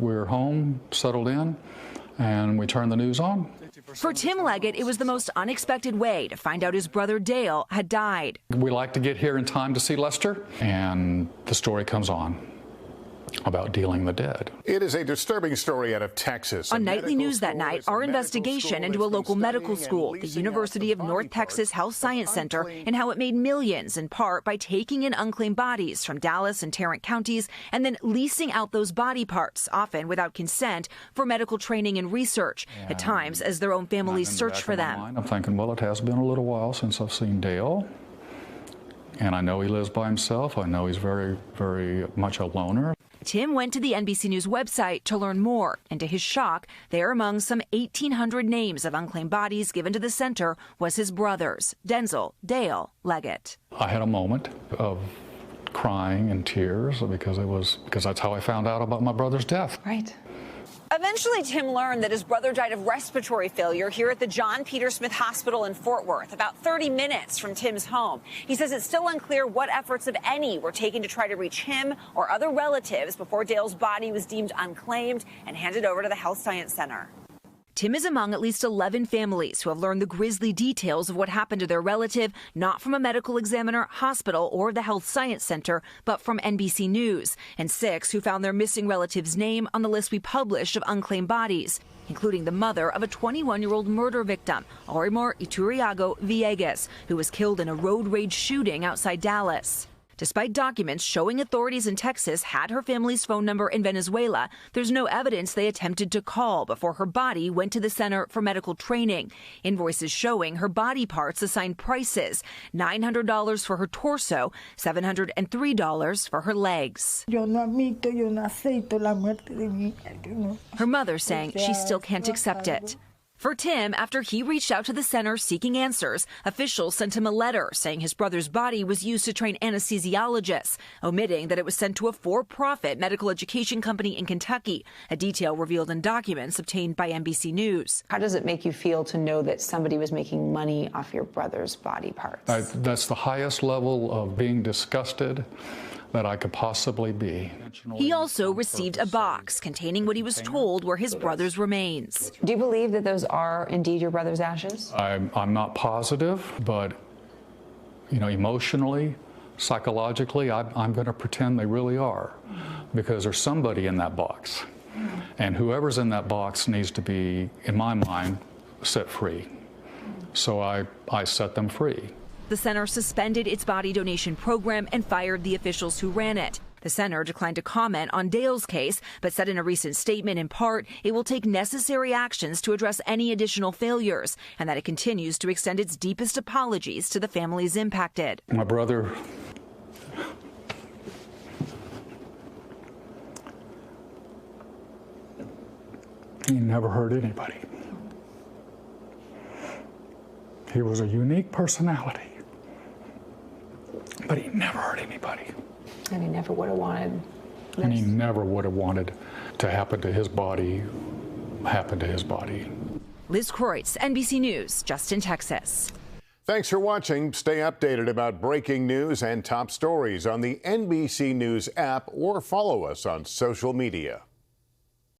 we're home, settled in, and we turned the news on. For Tim Leggett, it was the most unexpected way to find out his brother Dale had died. We like to get here in time to see Lester, and the story comes on about dealing the dead. It is a disturbing story out of Texas. On Nightly News that night, our investigation into a local medical school, the University of North Texas Health Science Center, and how it made millions in part by taking in unclaimed bodies from Dallas and Tarrant counties and then leasing out those body parts, often without consent, for medical training and research, at times as their own families search for them. I'm thinking, well, it has been a little while since I've seen Dale. And I know he lives by himself. I know he's very, very much a loner. Tim went to the NBC News website to learn more, and to his shock, there among some 1,800 names of unclaimed bodies given to the center was his brother's, Denzel Dale Leggett. I had a moment of crying and tears because that's how I found out about my brother's death. Right. Eventually, Tim learned that his brother died of respiratory failure here at the John Peter Smith Hospital in Fort Worth, about 30 minutes from Tim's home. He says it's still unclear what efforts, if any, were taken to try to reach him or other relatives before Dale's body was deemed unclaimed and handed over to the Health Science Center. Tim is among at least 11 families who have learned the grisly details of what happened to their relative, not from a medical examiner, hospital, or the Health Science Center, but from NBC News, and 6 who found their missing relative's name on the list we published of unclaimed bodies, including the mother of a 21-year-old murder victim, Orimor Iturriaga Villegas, who was killed in a road rage shooting outside Dallas. Despite documents showing authorities in Texas had her family's phone number in Venezuela, there's no evidence they attempted to call before her body went to the Center for Medical Training. Invoices showing her body parts assigned prices, $900 for her torso, $703 for her legs. Her mother saying she still can't accept it. For Tim, after he reached out to the center seeking answers, officials sent him a letter saying his brother's body was used to train anesthesiologists, omitting that it was sent to a for-profit medical education company in Kentucky, a detail revealed in documents obtained by NBC News. How does it make you feel to know that somebody was making money off your brother's body parts? That's the highest level of being disgusted that I could possibly be. He also received a box containing what he was told were his brother's remains. Do you believe that those are indeed your brother's ashes? I'm not positive, but emotionally, psychologically, I'm going to pretend they really are, because there's somebody in that box, and whoever's in that box needs to be, in my mind, set free. So I set them free. The center suspended its body donation program and fired the officials who ran it. The center declined to comment on Dale's case, but said in a recent statement, in part, it will take necessary actions to address any additional failures, and that it continues to extend its deepest apologies to the families impacted. My brother, he never hurt anybody. He was a unique personality, but he never hurt anybody. And he never would have wanted this. And he never would have wanted to happen to his body. Liz Kreutz, NBC News, Justin, Texas. Thanks for watching. Stay updated about breaking news and top stories on the NBC News app or follow us on social media.